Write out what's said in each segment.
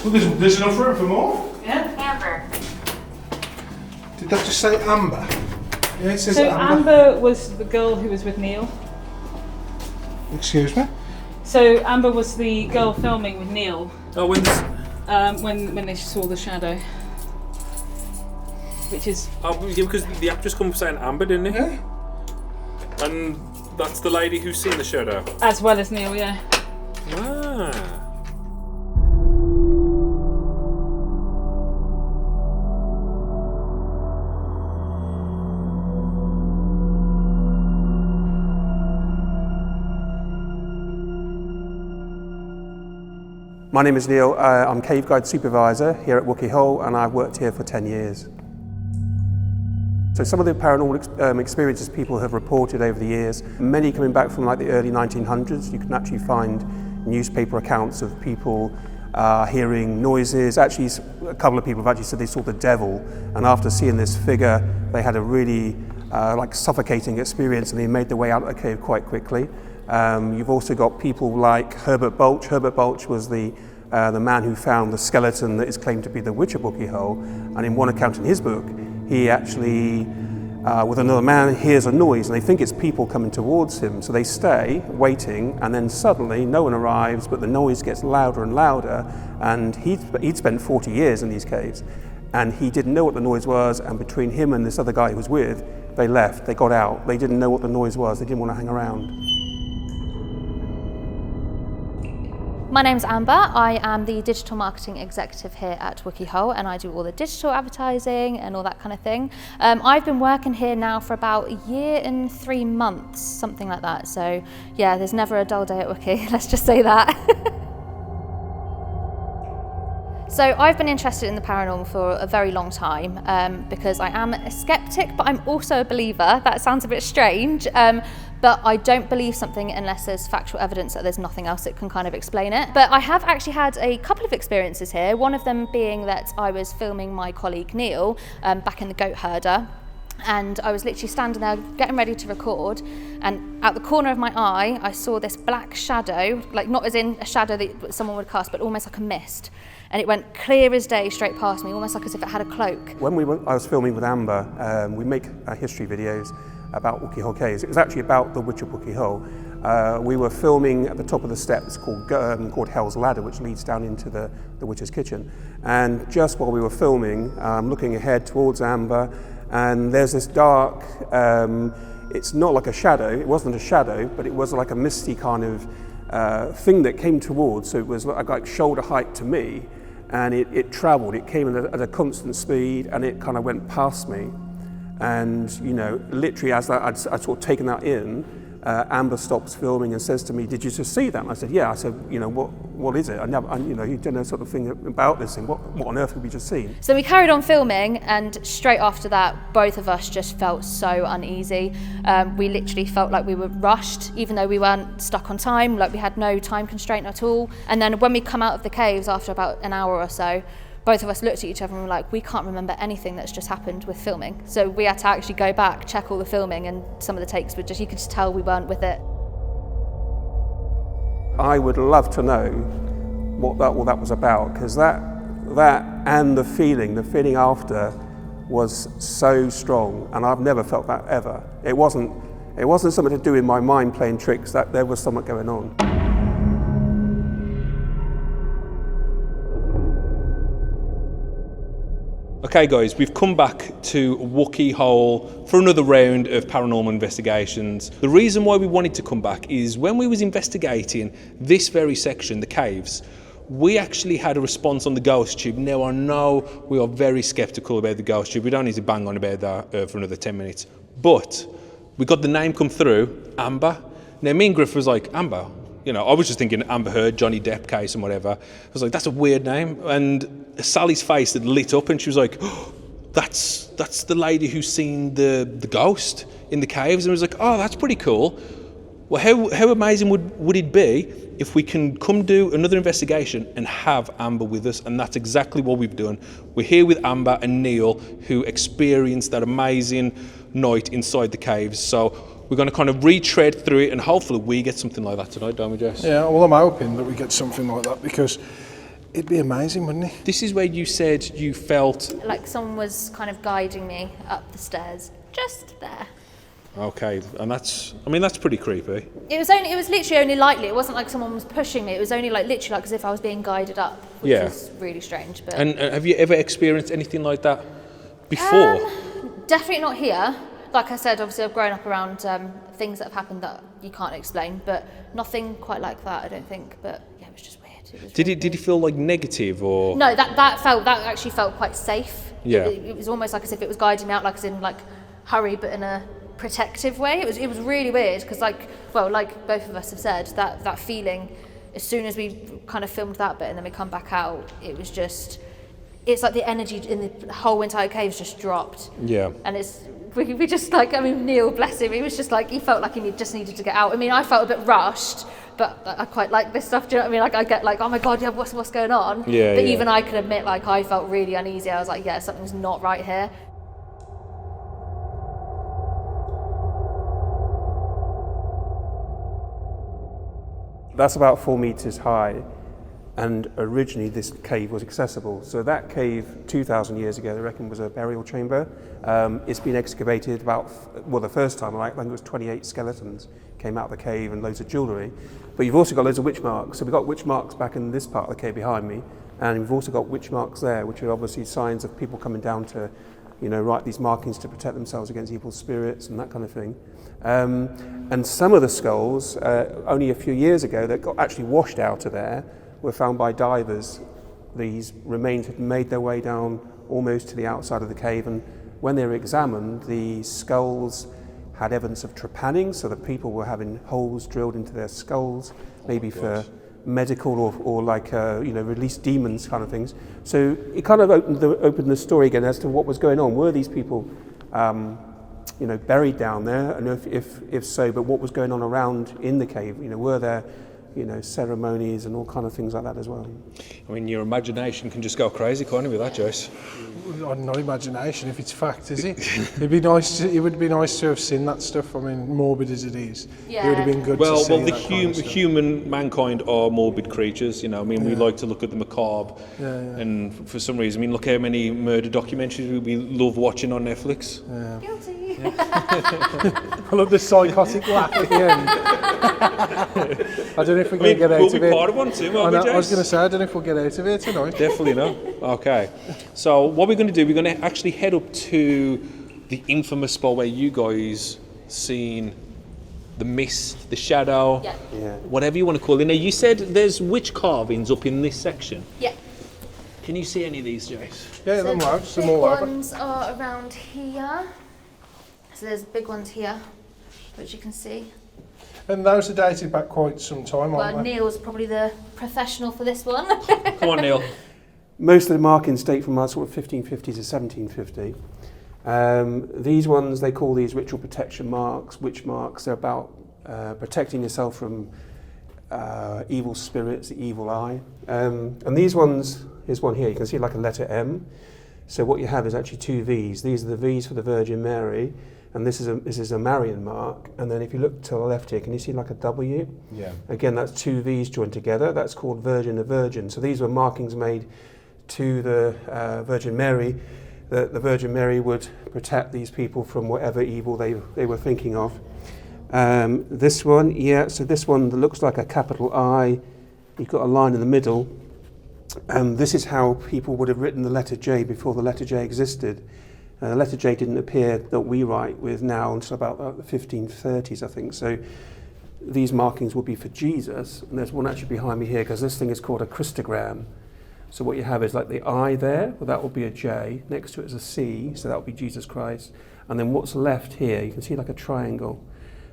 Well, there's enough room for more. Yeah. Amber. Did that just say Amber? Yeah, it says So Amber. Amber was the girl who was with Neil. Excuse me? So Amber was the girl filming with Neil. Oh, when when they saw the shadow. Which is... Oh, yeah, because the actress come saying Amber, didn't he? Yeah. And that's the lady who's seen the shadow. As well as Neil, yeah. Ah. My name is Neil. I'm cave guide supervisor here at Wookey Hole, and I've worked here for 10 years. So some of the paranormal experiences people have reported over the years, many coming back from like the early 1900s. You can actually find newspaper accounts of people hearing noises. Actually, a couple of people have actually said they saw the devil, and after seeing this figure, they had a really like suffocating experience, and they made their way out of the cave quite quickly. You've also got people like Herbert Balch. Herbert Balch was the man who found the skeleton that is claimed to be the witch of Wookey Hole, and in one account in his book, he actually, with another man, hears a noise, and they think it's people coming towards him, so they stay waiting, and then suddenly no one arrives, but the noise gets louder and louder, and he'd spent 40 years in these caves, and he didn't know what the noise was, and between him and this other guy he was with, they left, they got out, they didn't know what the noise was, they didn't want to hang around. My name's Amber. I am the digital marketing executive here at Wookey Hole, and I do all the digital advertising and all that kind of thing. I've been working here now for about a year and 3 months, something like that. So yeah, there's never a dull day at Wookey, let's just say that. So I've been interested in the paranormal for a very long time because I am a skeptic, but I'm also a believer. That sounds a bit strange, but I don't believe something unless there's factual evidence that there's nothing else that can kind of explain it. But I have actually had a couple of experiences here, one of them being that I was filming my colleague Neil back in the goat herder. And I was literally standing there getting ready to record, and out the corner of my eye I saw this black shadow, like not as in a shadow that someone would cast, but almost like a mist, and it went clear as day straight past me, almost like as if it had a cloak. When I was filming with Amber, we make history videos about Wookey Hole caves. It was actually about the witch of Wookey Hole. We were filming at the top of the steps called Hell's Ladder, which leads down into the witch's kitchen, and just while we were filming, looking ahead towards Amber, and there's this dark, it's not like a shadow, it wasn't a shadow, but it was like a misty kind of thing that came towards, so it was like shoulder height to me, and it travelled, it came at a constant speed, and it kind of went past me. And, you know, literally as I'd sort of taken that in, Amber stops filming and says to me, "Did you just see that?" And I said, "Yeah." I said, "You know, what is it? You know, you don't know sort of thing about this thing. What on earth have we just seen?" So we carried on filming, and straight after that, both of us just felt so uneasy. We literally felt like we were rushed, even though we weren't stuck on time, like we had no time constraint at all. And then when we come out of the caves after about an hour or so, both of us looked at each other and were like, we can't remember anything that's just happened with filming. So we had to actually go back, check all the filming, and some of the takes were just, you could just tell we weren't with it. I would love to know what that was about, because that and the feeling after was so strong, and I've never felt that ever. It wasn't something to do with my mind playing tricks, that there was something going on. Okay guys, we've come back to Wookey Hole for another round of paranormal investigations. The reason why we wanted to come back is when we was investigating this very section, the caves, we actually had a response on the ghost tube. Now I know we are very sceptical about the ghost tube. We don't need to bang on about that for another 10 minutes. But we got the name come through, Amber. Now me and Griff was like, Amber? You know, I was just thinking Amber Heard, Johnny Depp case and whatever. I was like, that's a weird name. And Sally's face had lit up and she was like, oh, that's the lady who's seen the ghost in the caves. And I was like, oh, that's pretty cool. Well, how amazing would it be if we can come do another investigation and have Amber with us? And that's exactly what we've done. We're here with Amber and Neil, who experienced that amazing night inside the caves. So we're going to kind of retread through it, and hopefully we get something like that tonight, don't we, Jess? Yeah, well, I'm hoping that we get something like that, because It'd be amazing, wouldn't it? This is where you said you felt... Like someone was kind of guiding me up the stairs, just there. Okay, and that's pretty creepy. It was literally only lightly. It wasn't like someone was pushing me. It was only like literally like as if I was being guided up, which was really strange. But And have you ever experienced anything like that before? Definitely not here. Like I said, obviously I've grown up around things that have happened that you can't explain, but nothing quite like that, I don't think. But yeah, it was just weird. Did it feel like negative or? No, that actually felt quite safe. Yeah. It was almost like as if it was guiding me out, like as in like hurry, but in a protective way. It was really weird because like both of us have said, that feeling as soon as we kind of filmed that bit and then we come back out, it was just, it's like the energy in the whole entire cave's just dropped. Yeah. And we just like, I mean, Neil, bless him, he was just like, he felt like he just needed to get out. I mean, I felt a bit rushed, but I quite like this stuff, do you know what I mean? Like I get like, oh my God, yeah, what's going on? Yeah. But even I can admit, like I felt really uneasy. I was like, yeah, something's not right here. That's about 4 meters high, and originally this cave was accessible. So that cave, 2,000 years ago, they reckon was a burial chamber. It's been excavated the first time, I think it was 28 skeletons came out of the cave and loads of jewellery. But you've also got loads of witch marks. So we've got witch marks back in this part of the cave behind me, and we've also got witch marks there, which are obviously signs of people coming down to, write these markings to protect themselves against evil spirits and that kind of thing. And some of the skulls, only a few years ago, that got actually washed out of there, were found by divers. These remains had made their way down almost to the outside of the cave, and when they were examined, the skulls had evidence of trepanning, so that people were having holes drilled into their skulls, maybe for medical or like release demons kind of things. So it kind of opened the story again as to what was going on. Were these people buried down there, and if so, but what was going on around in the cave? Were there ceremonies and all kind of things like that as well? I mean, your imagination can just go crazy, can't it, with that, Joyce? Not imagination, if it's fact, is it? It would be nice to have seen that stuff. I mean, morbid as it is, it would have been good to see that kind of stuff. Mankind are morbid creatures, I mean, we like to look at the macabre, and for some reason, I mean, look how many murder documentaries we love watching on Netflix. Guilty. I love the psychotic laugh at the end. I don't know if we're going to get out of it. We'll be part of one too, won't we, I was going to say, I don't know if we'll get out of it tonight. Definitely not. Okay. So what we're going to do, we're going to actually head up to the infamous spot where you guys seen the mist, the shadow, whatever you want to call it. Now, you said there's witch carvings up in this section. Yeah. Can you see any of these, Jace? Yeah, So some the more big ones are around here. So there's big ones here, which you can see. And those are dated back quite some time, aren't Well, they? Neil's probably the professional for this one. Come on, Neil. Most of the markings date from sort of 1550 to 1750. These ones, they call these ritual protection marks, witch marks. They're about protecting yourself from evil spirits, the evil eye. And these ones, here's one here, you can see like a letter M. So what you have is actually two V's. These are the V's for the Virgin Mary, and this is a Marian mark. And then if you look to the left here, can you see like a W? Yeah. Again, that's two V's joined together. That's called Virgin of Virgin. So these were markings made to the Virgin Mary, that the Virgin Mary would protect these people from whatever evil they were thinking of. This one, so this one that looks like a capital I. You've got a line in the middle. This is how people would have written the letter J before the letter J existed. The letter J didn't appear that we write with now until about the 1530s, I think. So these markings would be for Jesus, and there's one actually behind me here because this thing is called a Christogram. So what you have is like the I there, well, that will be a J. Next to it is a C, so that will be Jesus Christ. And then what's left here, you can see like a triangle.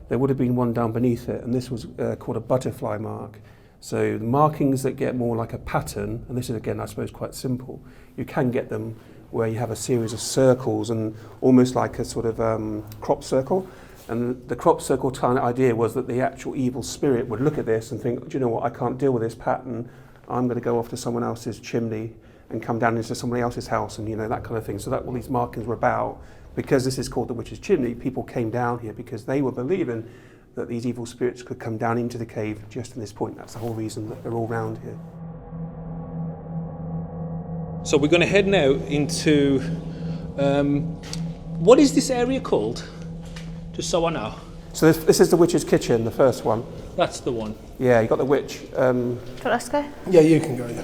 There would have been one down beneath it, and this was called a butterfly mark. So the markings that get more like a pattern, and this is again, I suppose, quite simple, you can get them where you have a series of circles and almost like a sort of crop circle. And the crop circle kind of idea was that the actual evil spirit would look at this and think, do you know what, I can't deal with this pattern, I'm going to go off to someone else's chimney and come down into somebody else's house, and that kind of thing. So that's what these markings were about. Because this is called the witch's chimney, people came down here because they were believing that these evil spirits could come down into the cave just in this point. That's the whole reason that they're all round here. So we're going to head now into, what is this area called? Just so I know. So this is the witch's kitchen, the first one. That's the one. Yeah, you got the witch. Do you want us to go? Yeah, you can go, yeah.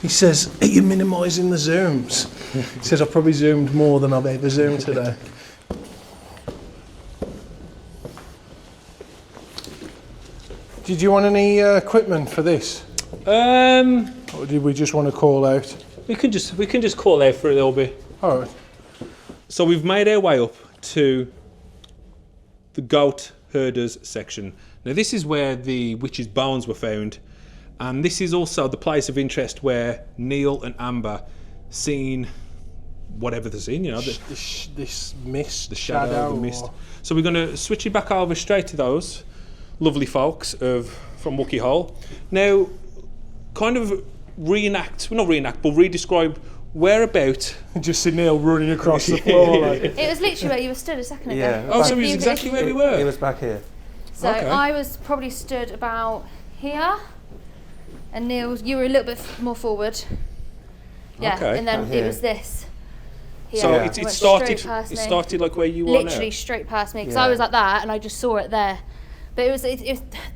He says, are you minimising the zooms? He says, I've probably zoomed more than I've ever zoomed today. Did you want any equipment for this? Or did we just want to call out? We can just call out for a little bit. All right. So we've made our way up to the goat herders section. Now this is where the witch's bones were found, and this is also the place of interest where Neil and Amber seen whatever they're seeing, you know, This mist, the shadow, the mist. So we're going to switch it back over straight to those lovely folks from Wookey Hole. Now, kind of re-describe whereabout. Just see Neil running across the floor. Like. It was literally where you were stood a second ago. Yeah. Oh, so it was exactly where we were. It was back here. So Okay. I was probably stood about here, and Neil, you were a little bit more forward. Yeah, Okay. and then Down it here. was this. Here. So Yeah. it Went started. straight past It me. started like where you are Literally now. straight past me, because Yeah. I was like that, and I just saw it there. But it was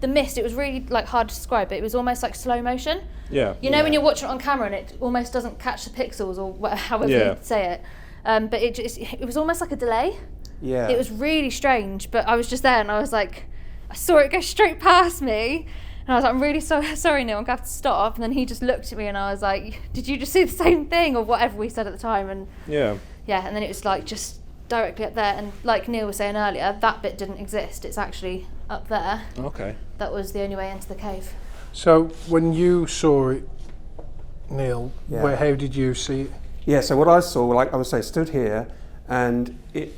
the mist. It was really like hard to describe. It was almost like slow motion. Yeah. You know when Yeah. you're watching it on camera and it almost doesn't catch the pixels or however Yeah. you say it. But it was almost like a delay. Yeah. It was really strange. But I was just there and I was like, I saw it go straight past me. And I was like, I'm really sorry, Neil, I'm going to have to stop. And then he just looked at me and I was like, did you just see the same thing? Or whatever we said at the time. And Yeah. yeah, and then it was like just directly up there. And like Neil was saying earlier, that bit didn't exist. It's actually up there. Okay. That was the only way into the cave. So when you saw it, Neil, Yeah. how did you see it? Yeah, so what I saw, like I would say, stood here, and it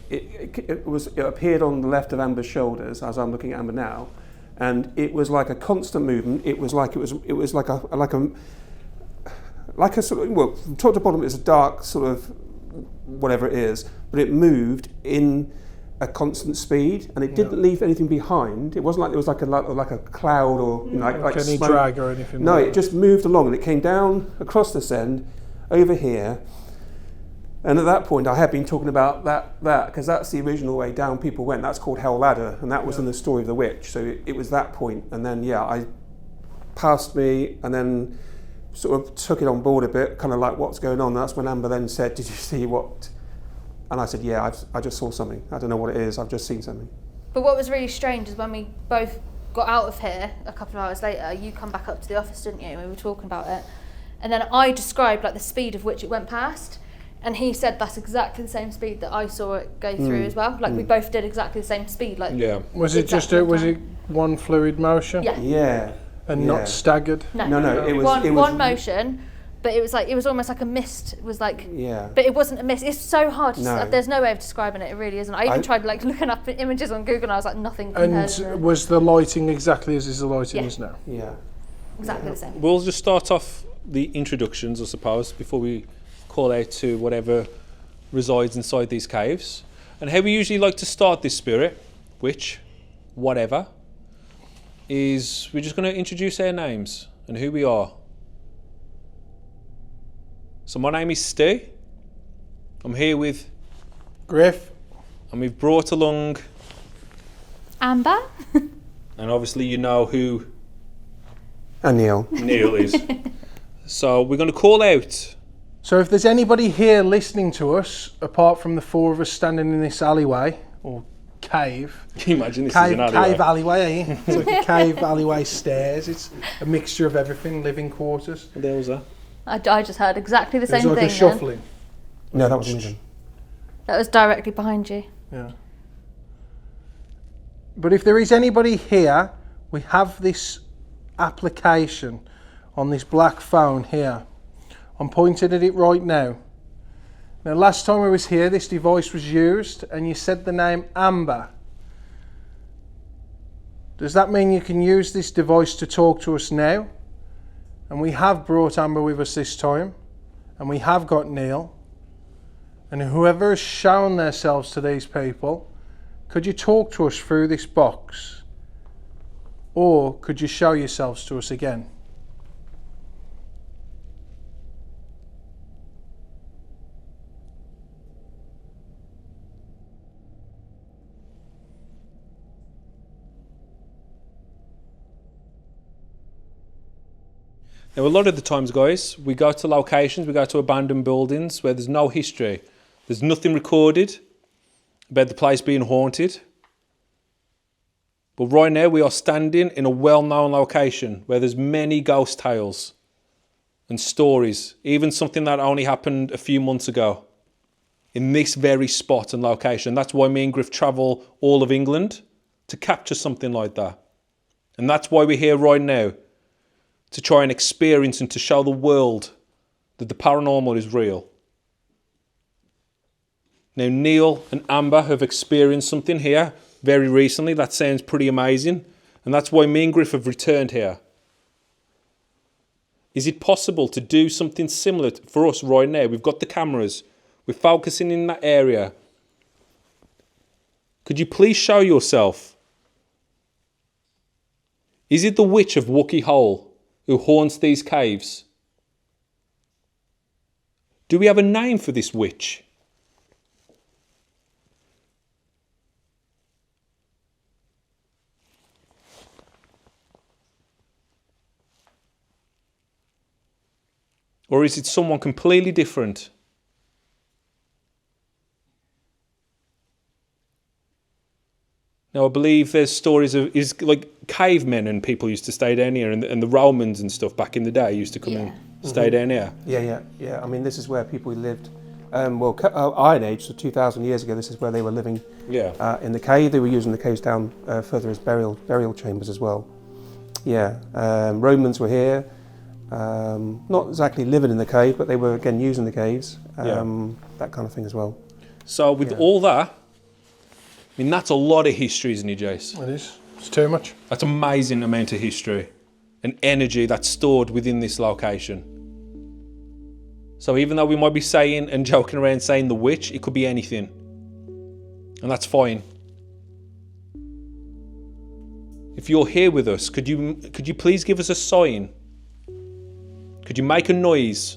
appeared on the left of Amber's shoulders as I'm looking at Amber now, and it was like a constant movement. It was like a sort of, well, from top to bottom it's a dark sort of whatever it is, but it moved in a constant speed, and it didn't leave anything behind. It wasn't like there was like a cloud or like any smoke. drag or anything? No, like it just moved along, and it came down across this end, over here. And at that point, I had been talking about that because that's the original way down people went. That's called Hell Ladder, and that was in the story of the witch. So it was that point, and then I passed me, and then sort of took it on board a bit, kind of like what's going on. That's when Amber then said, "Did you see what?" And I said, "Yeah, I just saw something. I don't know what it is. I've just seen something." But what was really strange is when we both got out of here a couple of hours later, you come back up to the office, didn't you? We were talking about it. And then I described like the speed of which it went past. And he said that's exactly the same speed that I saw it go through as well. Like we both did exactly the same speed. Like Yeah. Was it just exactly was the it one fluid motion? Yeah. Yeah. And Yeah. not staggered? No. It was one motion, but it was almost like a mist. It was like, Yeah. but it wasn't a mist. It's so hard. No. There's no way of describing it. It really isn't. I even tried like looking up images on Google, and I was like, nothing compared to And was the lighting exactly as the lighting Yeah. is now? Yeah. exactly the same. We'll just start off the introductions, I suppose, before we call out to whatever resides inside these caves. And how we usually like to start this spirit, which, whatever, is we're just going to introduce our names and who we are. So my name is Stu. I'm here with Griff? and we've brought along, Amber. and obviously you know who And Neil. Neil is. So we're going to call out. So if there's anybody here listening to us, apart from the four of us standing in this alleyway, or cave, Can you imagine this is an alleyway? cave alleyway, eh? It's like a cave alleyway stairs. It's a mixture of everything, living quarters. What the hell was that? I just heard exactly the There's same like thing. a shuffling. No, that was Engine. That was directly behind you. Yeah. But if there is anybody here, we have this application on this black phone here. I'm pointing at it right now. Now, last time I was here, this device was used and you said the name Amber. Does that mean you can use this device to talk to us now? And we have brought Amber with us this time, and we have got Neil. And whoever has shown themselves to these people, could you talk to us through this box? Or could you show yourselves to us again? Now, a lot of the times, guys, we go to locations, we go to abandoned buildings where there's no history. There's nothing recorded about the place being haunted. But right now, we are standing in a well-known location where there's many ghost tales and stories, even something that only happened a few months ago in this very spot and location. That's why me and Griff travel all of England to capture something like that. And that's why we're here right now, to try and experience and to show the world that the paranormal is real. Now, Neil and Amber have experienced something here very recently. That sounds pretty amazing. And that's why me and Griff have returned here. Is it possible to do something similar for us right now? We've got the cameras. We're focusing in that area. Could you please show yourself? Is it the witch of Wookey Hole who haunts these caves? Do we have a name for this witch? Or is it someone completely different? Now, I believe there's stories of, is like cavemen and people used to stay down here, and the Romans and stuff back in the day used to come and stay down here. Yeah. I mean, this is where people lived. Iron Age, so 2,000 years ago, this is where they were living. Yeah. In the cave, they were using the caves down further as burial chambers as well. Yeah. Romans were here. Not exactly living in the cave, but they were again using the caves. That kind of thing as well. So with all that, I mean, that's a lot of history, isn't it, Jace? It is. It's too much. That's an amazing amount of history and energy that's stored within this location. So even though we might be saying and joking around saying the witch, it could be anything. And that's fine. If you're here with us, could you please give us a sign? Could you make a noise?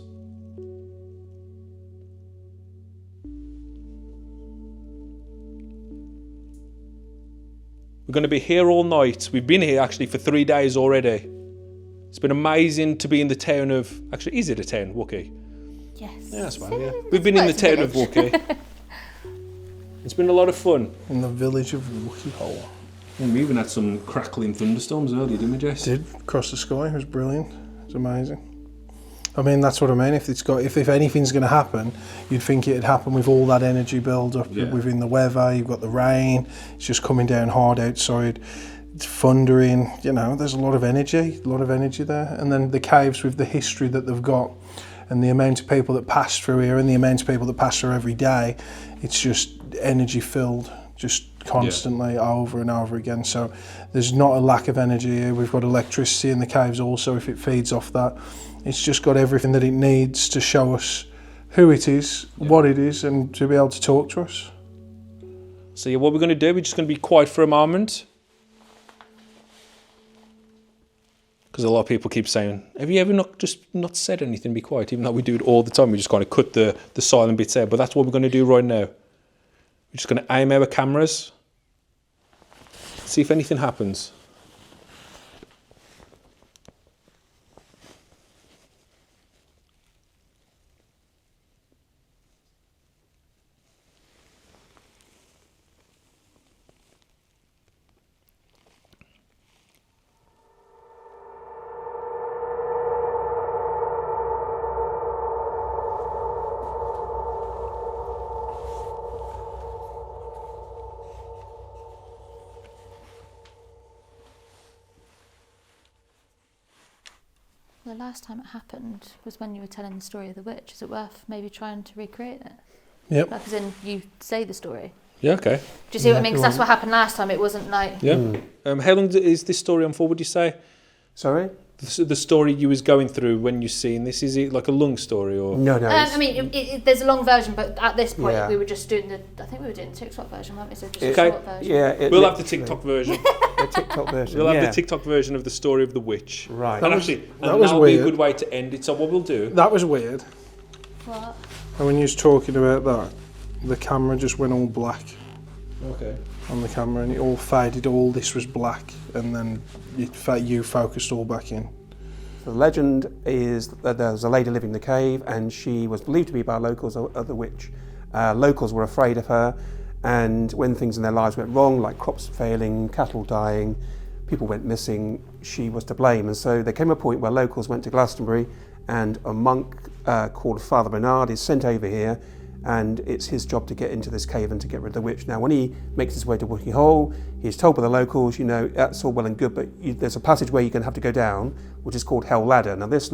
We're going to be here all night. We've been here actually for 3 days already. It's been amazing to be in the town of... Actually, is it a town, Wookey? Yes. Yeah, that's fine, yeah. We've been in the town of Wookey. It's been a lot of fun. In the village of Wookey Hole. And we even had some crackling thunderstorms earlier, didn't we, Jess? Did, across the sky. It was brilliant. It's amazing. I mean, that's what I mean. If anything's going to happen, you'd think it'd happen with all that energy build up within the weather. You've got the rain. It's just coming down hard outside. It's thundering. You know, there's a lot of energy there. And then the caves with the history that they've got, and the amount of people that pass through here, and the amount of people that pass through every day. It's just energy filled, just constantly over and over again. So there's not a lack of energy here. We've got electricity in the caves also, if it feeds off that. It's just got everything that it needs to show us who it is, what it is, and to be able to talk to us. So what we're going to do, we're just going to be quiet for a moment. Because a lot of people keep saying, have you ever not said anything, be quiet? Even though we do it all the time, we just kind of cut the silent bits out. But that's what we're going to do right now. We're just going to aim our cameras, see if anything happens. The last time it happened was when you were telling the story of the witch. Is it worth maybe trying to recreate it? Yep. Like as in you say the story. Yeah, okay. Do you see what I mean? Because that's what happened last time. It wasn't like... Yeah. How long is this story on for, would you say? Sorry? The story you was going through when you seen this, is it like a long story or? No. I mean, there's a long version, but at this point Yeah. we were just doing I think we were doing the TikTok version, weren't we? So just Okay. a short version. Yeah, We'll have the TikTok version. The TikTok version. We'll have yeah. the TikTok version of the story of the witch. Right. And That was- actually, that and was that'll be a weird. good way to end it. So what we'll do. That was weird. What? And when you was talking about that, the camera just went all black Okay. on the camera, and it all faded. All this was black, and then you focused all back in. The legend is that there was a lady living in the cave, and she was believed to be by locals of the witch. Locals were afraid of her, and when things in their lives went wrong, like crops failing, cattle dying, people went missing, she was to blame. And so there came a point where locals went to Glastonbury, and a monk called Father Bernard is sent over here, and it's his job to get into this cave and to get rid of the witch. Now, when he makes his way to Wookey Hole, he's told by the locals, you know, that's all well and good, but there's a passageway you're going to have to go down, which is called Hell Ladder. Now, this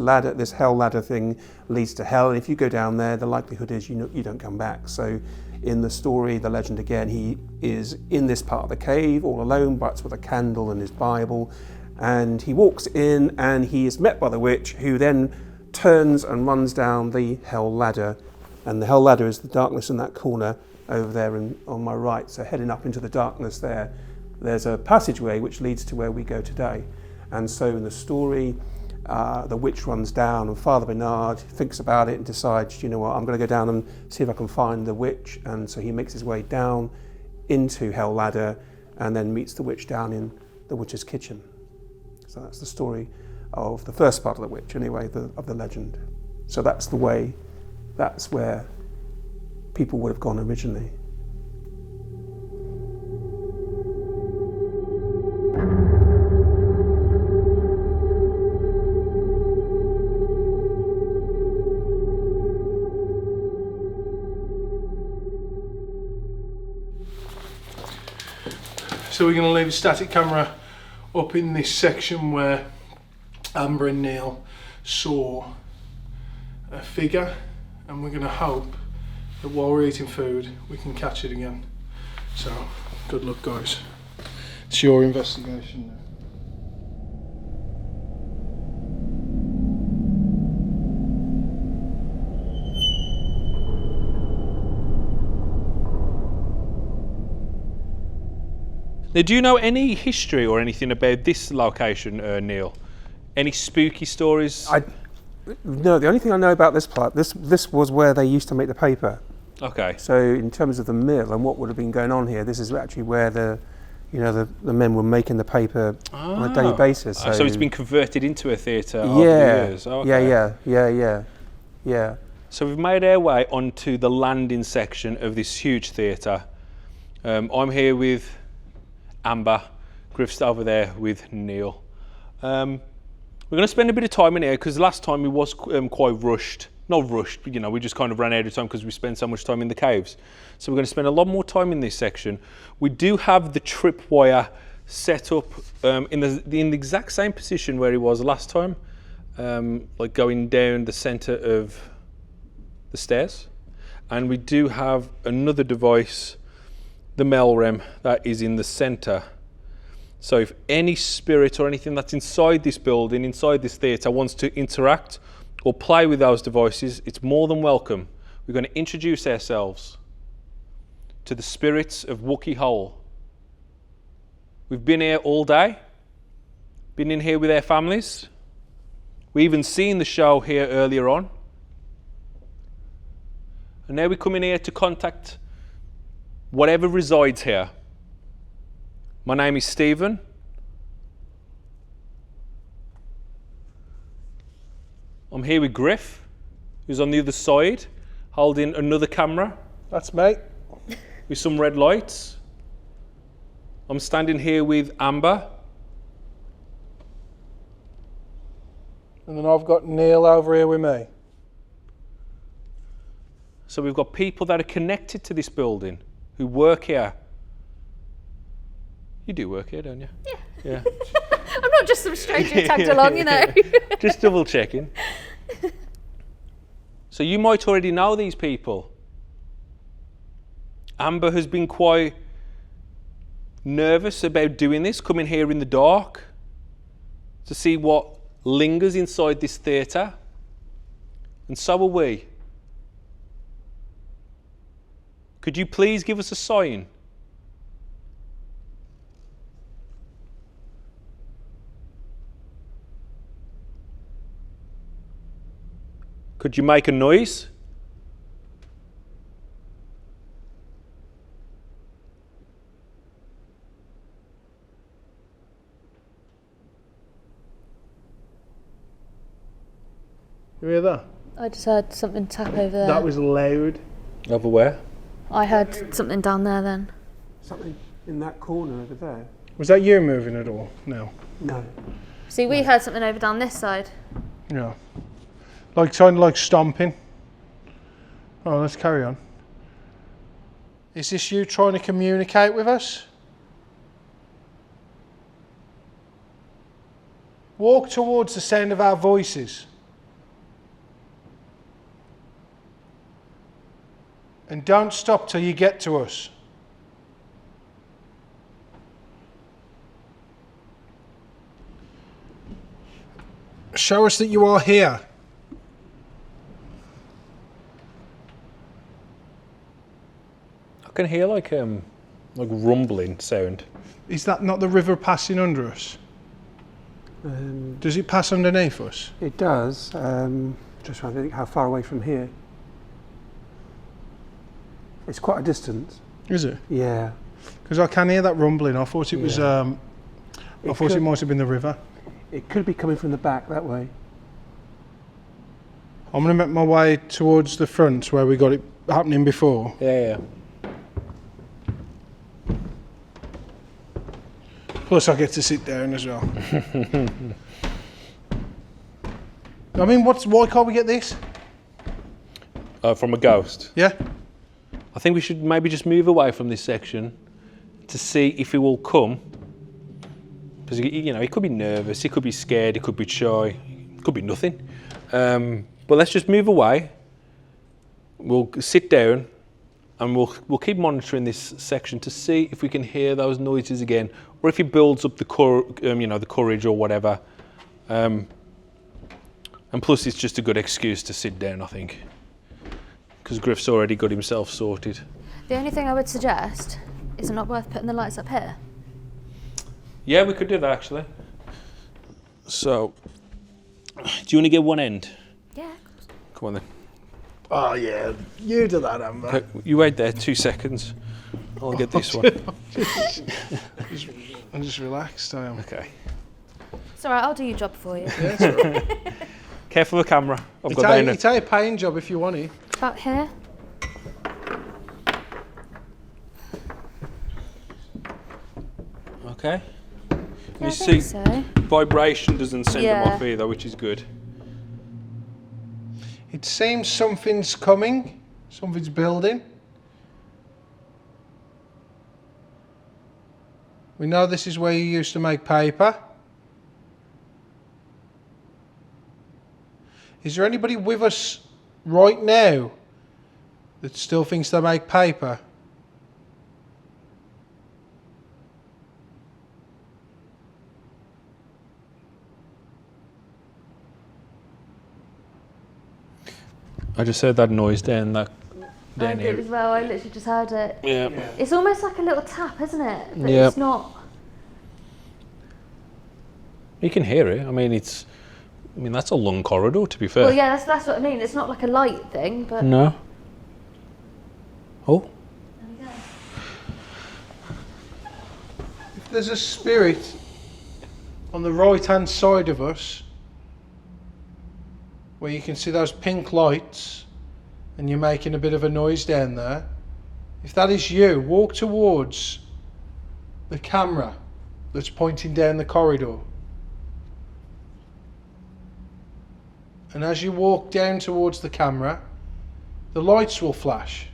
Hell Ladder thing leads to hell, and if you go down there, the likelihood is you don't come back. So, in the story, the legend again, he is in this part of the cave all alone, but with a candle and his Bible, and he walks in, and he is met by the witch, who then turns and runs down the Hell Ladder. And the Hell Ladder is the darkness in that corner over there on my right. So heading up into the darkness there's a passageway which leads to where we go today. And so in the story, the witch runs down, and Father Bernard thinks about it and decides, you know what, I'm going to go down and see if I can find the witch. And so he makes his way down into Hell Ladder and then meets the witch down in the witch's kitchen. So that's the story of the first part of the witch, anyway, of the legend. So that's where people would have gone originally. So we're going to leave the static camera up in this section where Amber and Neil saw a figure, and we're going to hope that while we're eating food we can catch it again. So good luck, guys. It's your investigation now. Now, do you know any history or anything about this location, Neil? Any spooky stories? No, the only thing I know about this part, this was where they used to make the paper. Okay. So in terms of the mill and what would have been going on here, this is actually where the men were making the paper on a daily basis. So it's been converted into a theatre over the yeah, years. Okay. yeah. So we've made our way onto the landing section of this huge theatre. I'm here with Amber, Griff's over there with Neil. We're going to spend a bit of time in here because last time we was quite rushed. Not rushed, but, you know, we just kind of ran out of time because we spent so much time in the caves. So we're going to spend a lot more time in this section. We do have the tripwire set up in the exact same position where he was last time, like going down the centre of the stairs. And we do have another device, the Melrem, that is in the centre. So if any spirit or anything that's inside this building, inside this theatre, wants to interact or play with those devices, it's more than welcome. We're going to introduce ourselves to the spirits of Wookey Hole. We've been here all day, been in here with our families. We even seen the show here earlier on. And now we come in here to contact whatever resides here. My name is Stephen. I'm here with Griff, who's on the other side, holding another camera That's me. with some red lights. I'm standing here with Amber. And then I've got Neil over here with me. So we've got people that are connected to this building who work here. You do work here, don't you? Yeah. I'm not just some stranger who tagged along, you know. Just double checking. So you might already know these people. Amber has been quite nervous about doing this, coming here in the dark to see what lingers inside this theatre, and so are we. Could you please give us a sign? Could you make a noise? You hear that? I just heard something tap over there. That was loud. Over where? I heard something down there then. Something in that corner over there? Was that you moving at all? No. No. See, we heard something over down this side. Yeah. Like sounded like stomping. Oh, let's carry on. Is this you trying to communicate with us? Walk towards the sound of our voices. And don't stop till you get to us. Show us that you are here. I can hear like rumbling sound. Is that not the river passing under us? Does it pass underneath us? It does. Just trying to think how far away from here. It's quite a distance. Is it? Yeah. Because I can hear that rumbling. I thought it was. I thought it might have been the river. It could be coming from the back that way. I'm going to make my way towards the front where we got it happening before. Yeah. Plus, I get to sit down as well. I mean, why can't we get this? From a ghost. Yeah. I think we should maybe just move away from this section to see if he will come. Because, you know, he could be nervous, he could be scared, he could be shy, it could be nothing. But let's just move away. We'll sit down and we'll keep monitoring this section to see if we can hear those noises again, or if he builds up the the courage or whatever. And plus, it's just a good excuse to sit down, I think, because Griff's already got himself sorted. The only thing I would suggest is it not worth putting the lights up here? Yeah, we could do that actually. So, do you want to get one end? Yeah. Come on then. Oh yeah, you do that, Amber. Okay, you wait there 2 seconds. I'll get this one. I'm just relaxed. I am. Okay. It's alright, I'll do your job for you. Yeah, it's all right. Careful with the camera. I've got that in It's a paying job if you want it. About here. Okay. Yeah, You I see, think so. vibration doesn't send them Yeah. off either, which is good. It seems something's coming. Something's building. We know this is where you used to make paper. Is there anybody with us right now that still thinks they make paper? I just heard that noise down I did here. as well, I literally just heard it. Yeah. It's almost like a little tap, isn't it? But Yeah. it's not. You can hear it. I mean, that's a long corridor, to be fair. Well, yeah, that's what I mean. It's not like a light thing, but. No. Oh. There we go. If there's a spirit on the right hand side of us, where you can see those pink lights and you're making a bit of a noise down there, if that is you, walk towards the camera that's pointing down the corridor. And as you walk down towards the camera, the lights will flash.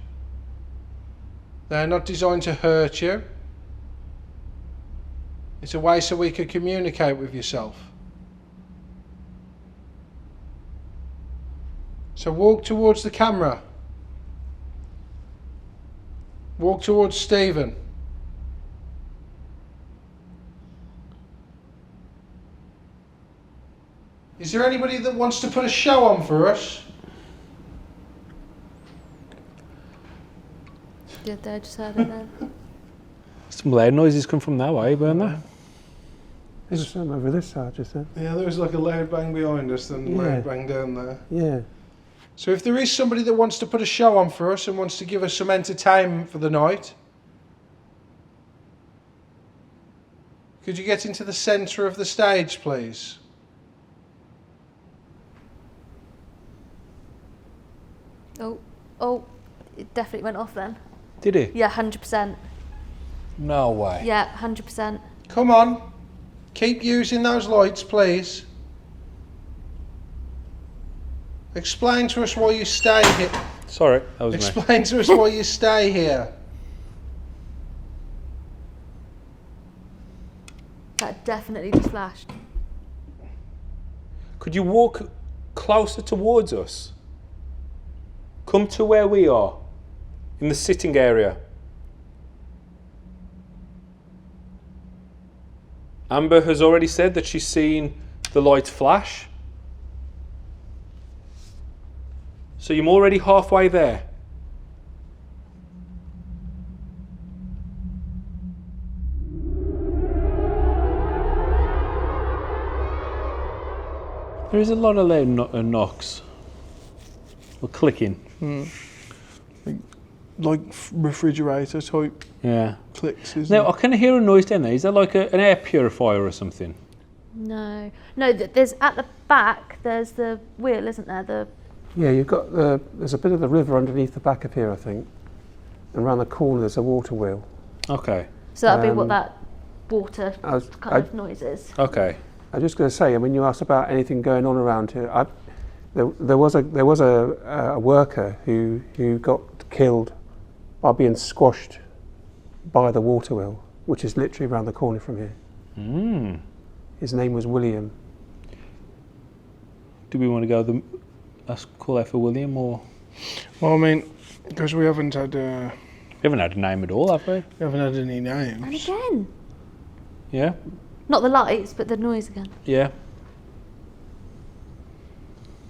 They're not designed to hurt you. It's a way so we can communicate with yourself. So walk towards the camera. Walk towards Stephen. Is there anybody that wants to put a show on for us? Yeah, I just heard it then. Some loud noises come from that way, weren't there? There's some over this side just then. Yeah, there was like a loud bang behind us and a loud bang down there. Yeah. So if there is somebody that wants to put a show on for us and wants to give us some entertainment for the night, could you get into the centre of the stage, please? Oh, it definitely went off then. Did it? Yeah, 100%. No way. Yeah, 100%. Come on, keep using those lights, please. Explain to us why you stay here. Sorry, that was me. Explain to us why you stay here. That definitely just flashed. Could you walk closer towards us? Come to where we are, in the sitting area. Amber has already said that she's seen the light flash. So you're already halfway there. There is a lot of loud knocks. Or clicking. Like refrigerator type Yeah. clicks, isn't Now, I can hear a noise down there. Is that like an air purifier or something? No, there's at the back, there's the wheel, isn't there? Yeah, you've got there's a bit of the river underneath the back of here, I think. And around the corner there's a water wheel. Okay. So that'll be what that water I kind of noise is. Okay. I was just going to say, I mean, you asked about anything going on around here. There was a worker who got killed by being squashed by the water wheel, which is literally around the corner from here. Mm. His name was William. Do we want to go let's call out for William, or Well, I mean, because we haven't had we haven't had a name at all, have we? any And names. again, Yeah. not the lights, but the noise again. Yeah.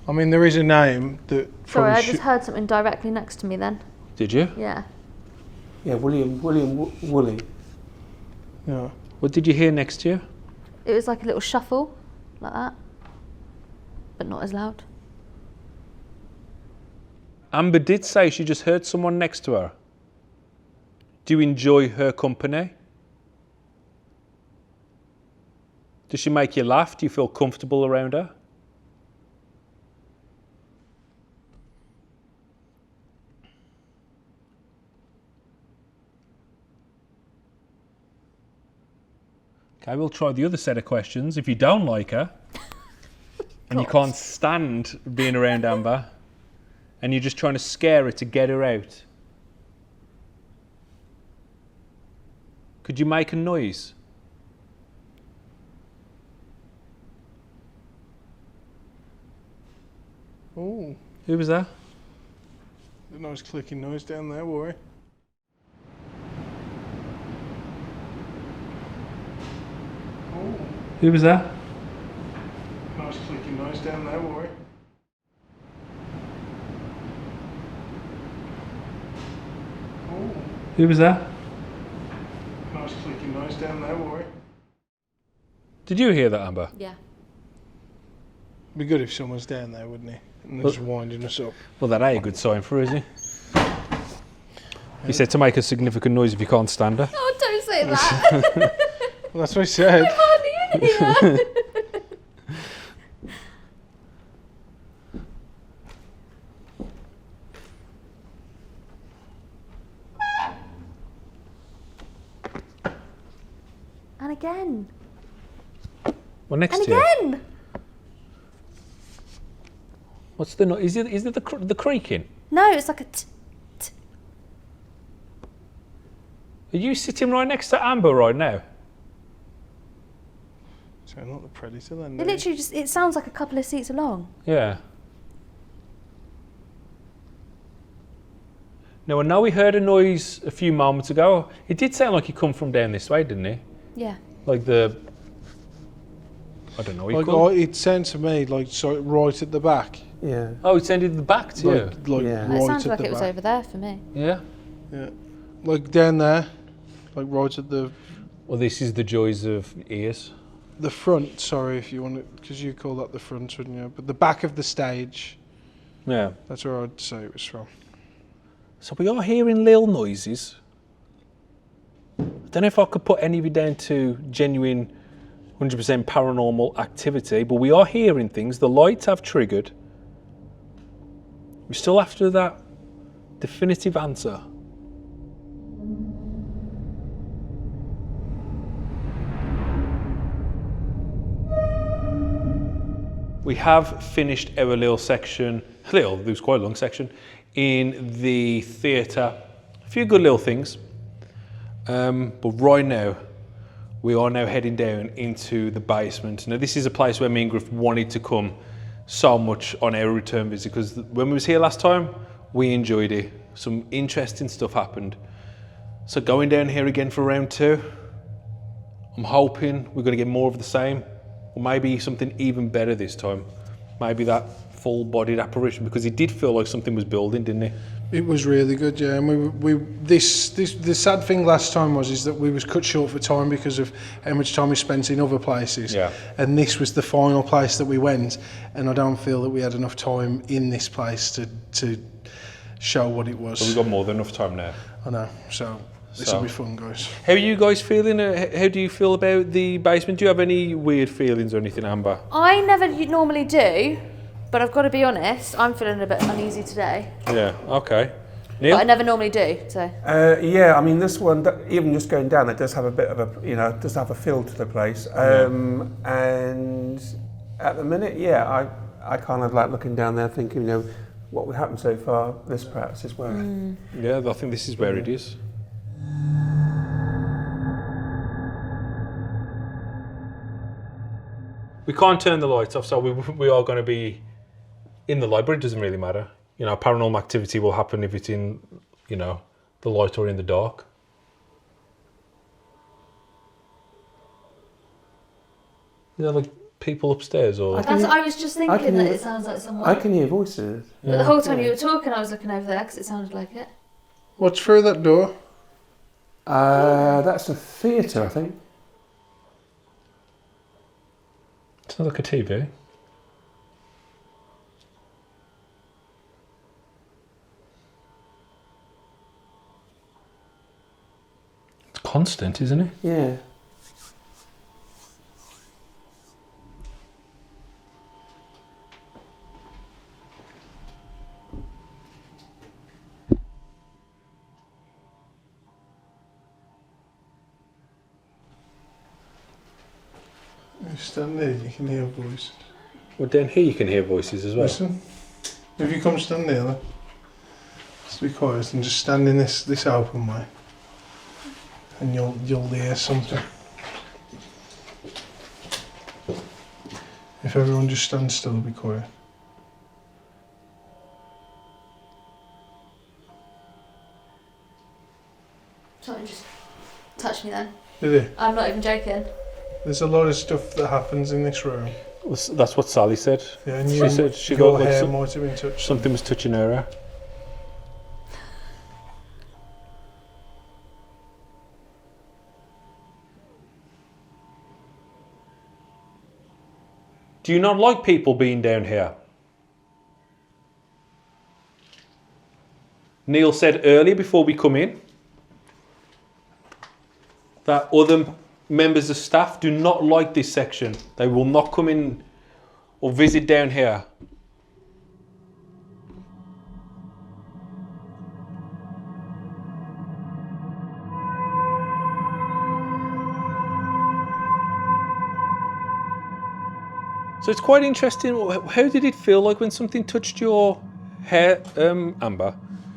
I mean, there is a name that. Sorry, probably I just heard something directly next to me then. Did you? Yeah. Yeah, William Woolley. Yeah. What did you hear next to you? It was like a little shuffle, like that, but not as loud. Amber did say she just heard someone next to her. Do you enjoy her company? Does she make you laugh? Do you feel comfortable around her? Okay, we'll try the other set of questions. If you don't like her, and you can't stand being around Amber, and you're just trying to scare her to get her out, could you make a noise? Oh, Who was that? a nice clicking noise down there, boy. Oh, Who was that? nice clicking noise down there, boy. Oh, Who was that? nice clicking noise down there, boy. Did you hear that, Amber? Yeah. It'd be good if someone's down there, wouldn't he? And they're just winding us up. Well, that ain't a good sign for her, is he? He said to make a significant noise if you can't stand her. Oh, don't say that. Well, that's what I said. Hardly in here. And again. Well, next And to you. again. What's the noise? Is it the creaking? No, it's like a Are you sitting right next to Amber right now? So not the predator then. It literally just, it sounds like a couple of seats along. Yeah. Now, I know we heard a noise a few moments ago. It did sound like he come from down this way, didn't he? Yeah. Like the... I don't know what you Like, call it. it sounds to me like right at the back. Yeah. Oh, it sounded the back to you? Like Yeah. right It sounded at like the it was back. over there for me. Yeah. Yeah. Like down there. Like right at the Well, this is the joys of ears. front, sorry if you want it, because you call that the front, wouldn't you? But the back of the stage, Yeah. that's where I'd say it was from. So we are hearing little noises. I don't know if I could put any of it down to genuine 100% paranormal activity, but we are hearing things. The lights have triggered. We're still after that definitive answer. We have finished our little section, it was quite a long section, in the theatre. A few good little things. But right now, we are now heading down into the basement. Now this is a place where me and Griff wanted to come so much on our return visit, because when we was here last time, we enjoyed it. Some interesting stuff happened. So going down here again for round 2, I'm hoping we're going to get more of the same, or maybe something even better this time. Maybe that full-bodied apparition, because it did feel like something was building, didn't it? It was really good, yeah. And the sad thing last time is that we was cut short for time because of how much time we spent in other places. Yeah. And this was the final place that we went, and I don't feel that we had enough time in this place to show what it was. But we've got more than enough time now. I know. So this will be fun, guys. How are you guys feeling? How do you feel about the basement? Do you have any weird feelings or anything, Amber? I never normally do, but I've got to be honest, I'm feeling a bit uneasy today. Yeah, okay. Neil? But I never normally do, so. Yeah, I mean, this one, even just going down, it does have a bit of a, does have a feel to the place. And at the minute, yeah, I kind of like looking down there thinking, what would happen so far, this perhaps is where. Yeah, I think this is where it is. We can't turn the lights off, so we are going to be in the light, but it doesn't really matter. Paranormal activity will happen if it's in, the light or in the dark. Like people upstairs or... I was just thinking that it sounds like someone. I can hear voices. But the whole time you were talking, I was looking over there because it sounded like it. What's through that door? That's a theatre, I think. Sounds like a TV. It's constant, isn't it? Yeah. You stand there, you can hear voices. Well, down here you can hear voices as well. Listen, if you come stand there, then just be quiet and just stand in this open way, and you'll hear something. If everyone just stands still, be quiet. Something just touched me then. Did it? I'm not even joking. There's a lot of stuff that happens in this room. Well, that's what Sally said. Yeah, and She said she your got like hair might have been touched. something was touching her hair. Do you not like people being down here? Neil said earlier before we come in that other members of staff do not like this section. They will not come in or visit down here. So it's quite interesting. How did it feel like when something touched your hair, Amber?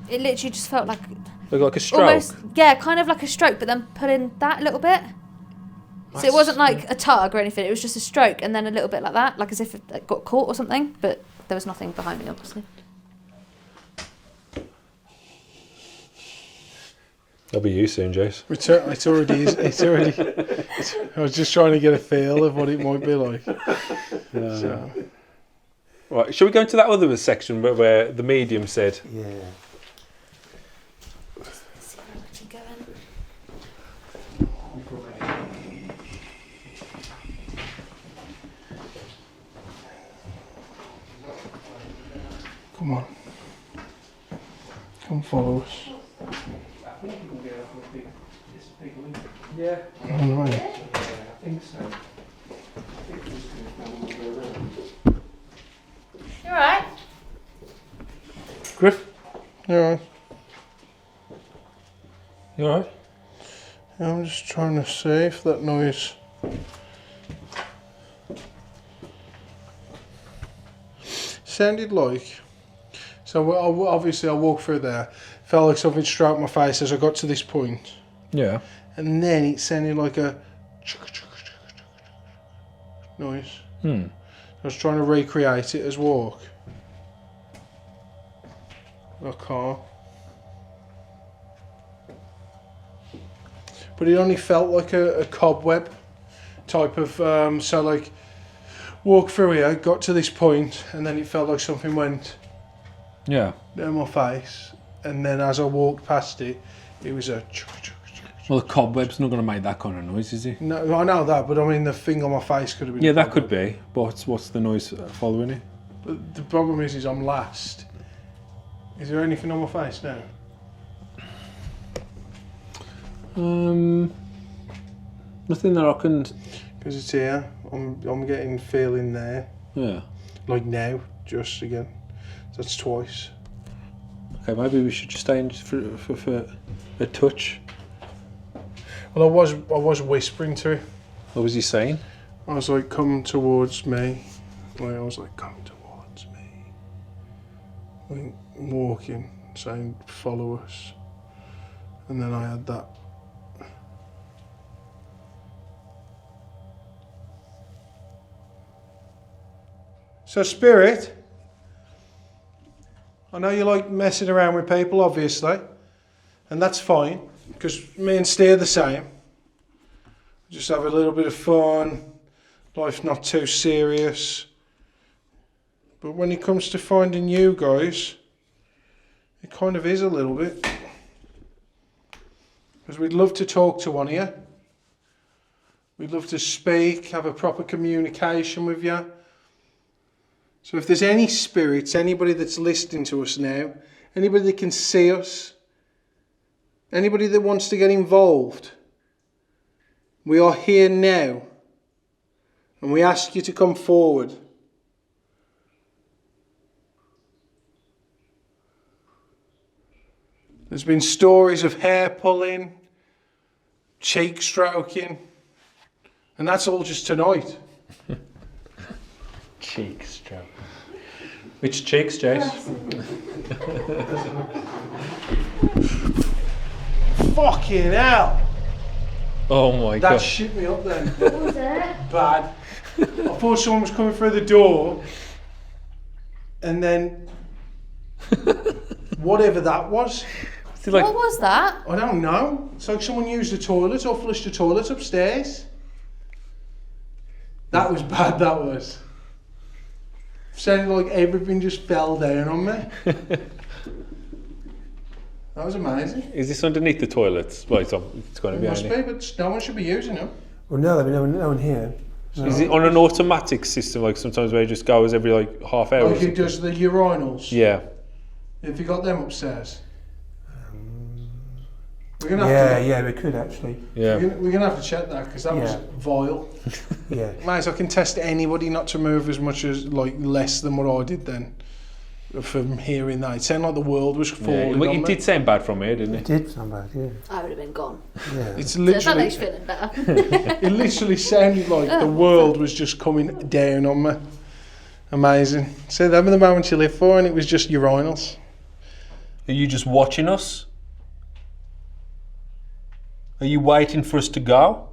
It literally just felt like Like a stroke? almost, yeah, kind of like a stroke, but then pulling that a little bit. So it wasn't like a tug or anything. It was just a stroke, and then a little bit like that, like as if it got caught or something. But there was nothing behind me, obviously. That'll be you soon, Jace. It already is. I was just trying to get a feel of what it might be like. So. Right, shall we go into that other section where the medium said? Yeah. Come on. Come follow us. Yeah. All right. I think so. You alright? Griff? You alright? You alright? Yeah, I'm just trying to see if that noise... sounded like... So obviously I walked through there, felt like something struck my face as I got to this point. Yeah. And then it sounded like a noise. I was trying to recreate it as walk. I can't. But it only felt like a cobweb type of, so like, walk through here, got to this point, and then it felt like something went Yeah. down my face. And then as I walked past it, it was a... Well, the cobweb's not going to make that kind of noise, is he? No, I know that, but I mean the thing on my face could have been... Yeah, a that cobweb. could be. But what's the noise following it? But the problem is I'm last. Is there anything on my face now? Nothing that I can... Because it's here. I'm getting feeling there. Yeah. Like now, just again. That's twice. Okay, maybe we should just stay in for a touch. Well, I was whispering to it. What was he saying? I was like, come towards me. Like, I was like, come towards me. Like, walking, saying, follow us. And then I had that. So, Spirit, I know you like messing around with people, obviously, and that's fine, because me and Steve are the same. Just have a little bit of fun, life not too serious. But when it comes to finding you guys, it kind of is a little bit. Because we'd love to talk to one of you. We'd love to speak, have a proper communication with you. So if there's any spirits, anybody that's listening to us now, anybody that can see us, anybody that wants to get involved, we are here now. And we ask you to come forward. There's been stories of hair pulling, cheek stroking, and that's all just tonight. Cheek stroke. Which cheeks, Jace? Fucking hell! Oh my That god. shit me up then. What was it? Bad. I thought someone was coming through the door, and then whatever that was, Is it like, What was that? I don't know. It's like someone used the toilet or flushed the toilet upstairs. That was bad, that was. Sounded like everything just fell down on me. That was amazing. is this underneath the toilets? Well, it's going to It be. must Only. be, but no one should be using them. Well, no, there'll be no one here. No. Is it on an automatic system, like sometimes where it just goes every like half hour? or Like it something? does the urinals. Yeah. Have you got them upstairs? We're gonna have to, Yeah, we could actually. Yeah. we're gonna have to check that because that was Yeah. vile. Yeah. Mate, I can test anybody not to move as much as like less than what I did then. From hearing that, it sounded like the world was falling. Well, on it me. did sound bad from here, didn't It it? did sound bad, yeah. I would have been gone. Yeah. It's So that literally, makes you feeling better. it literally sounded like the world was just coming down on me. Amazing. So them are the moments you live for, and it was just urinals. Are you just watching us? Are you waiting for us to go?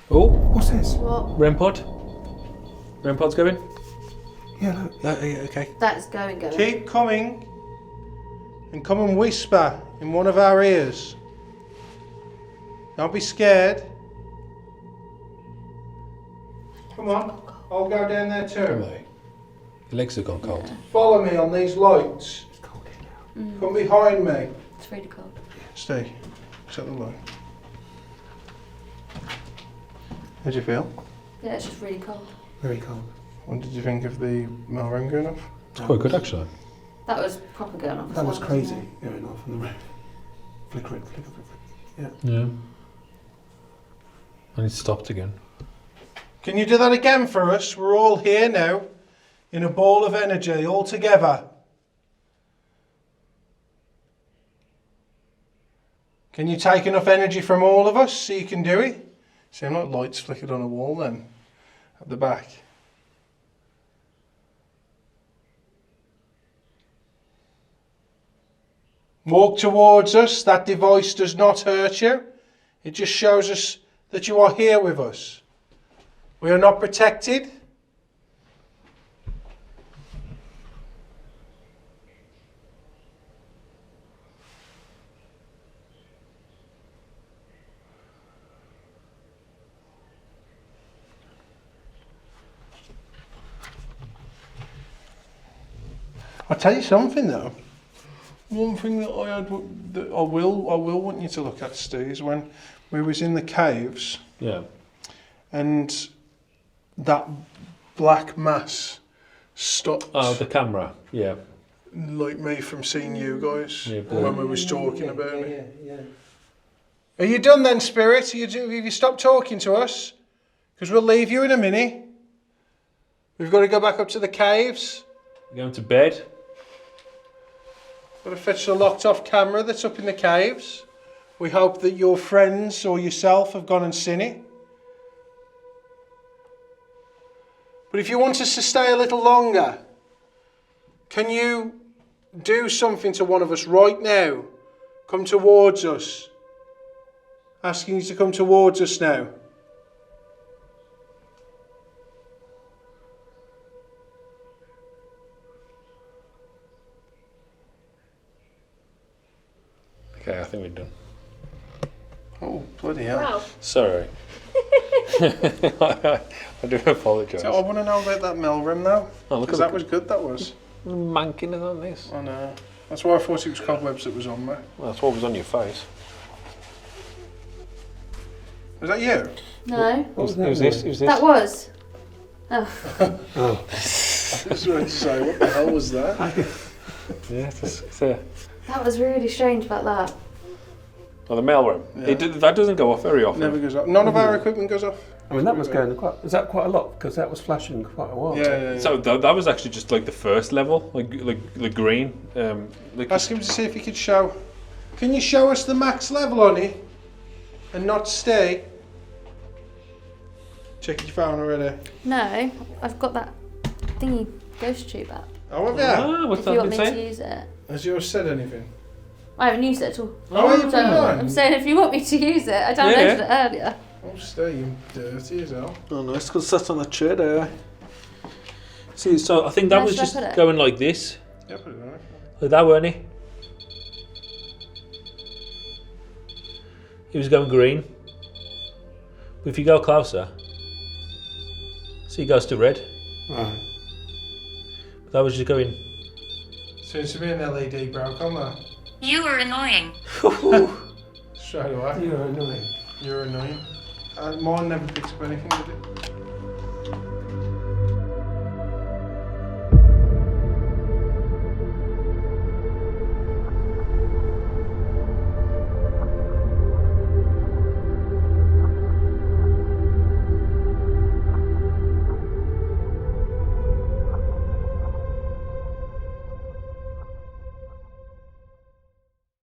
Oh, What's this? What? REM pod. REM pod's going. Yeah, look. Yeah, okay. That's going. Keep coming and come and whisper in one of our ears. Don't be scared. Come on, I'll go down there too. Your legs have gone cold. Follow me on these lights. Come behind me. It's really cold. Stay. Set the light. How do you feel? Yeah, it's just really cold. Very cold. What did you think of the mail room going off? It's quite good actually. That was proper going off. That was wasn't crazy it? going off on the roof. Flicker it, flicker. Yeah. Yeah. And it stopped again. Can you do that again for us? We're all here now in a ball of energy, all together. Can you take enough energy from all of us so you can do it? Seem like lights flickered on a wall then, at the back. Walk towards us. That device does not hurt you. It just shows us that you are here with us. We are not protected. I'll tell you something though. One thing that I had, that I will want you to look at, Steve, is when we was in the caves. Yeah. And that black mass stopped. Oh, the camera. Yeah. Like me from seeing you guys Yeah, when we was talking about it. Yeah. Are you done then, Spirit? Have you stopped talking to us? Because we'll leave you in a minute. We've got to go back up to the caves. You're going to bed. Got to fetch the locked off camera that's up in the caves. We hope that your friends or yourself have gone and seen it. But if you want us to stay a little longer, can you do something to one of us right now? Come towards us. Asking you to come towards us now. Okay, I think we're done. Oh, bloody hell. Wow. Sorry. I do apologise. So I want to know about that mail room now. Oh, look Because at that was good, that was. manking it on this. I know. That's why I thought it was cobwebs that was on there. Well, that's what was on your face. Was that you? No. It was this. That was. Oh. Oh. I was ready to say, what the hell was that? Yeah, it's a... That was really strange about that. Oh, the mailroom. Yeah. That doesn't go off very often. Never goes off. None of our equipment goes off. I mean, that was going quite. Is that quite a lot? Because that was flashing quite a while. Yeah. So that was actually just like the first level, like the green. Like Ask him to see if he could show. Can you show us the max level on it? And not stay? Check your phone already. No, I've got that thingy ghost tube app. Oh, have you? what's If that you want been me to saying? use it. Has yours said anything? I haven't used it at all. Oh, you've So been on? I'm saying if you want me to use it, I downloaded it earlier. Oh, stay, you dirty as hell. Oh no, it's because that's on the chair there. See, so I think that Where was should I just put it? going like this, Yeah, put it on. like that, weren't he? He was going green. But if you go closer, see, he goes to red. Right. But that was just going. Seems to be an LED broke on there. You are annoying. Straight away. You're annoying. You're annoying. Mine never picks up anything, did it?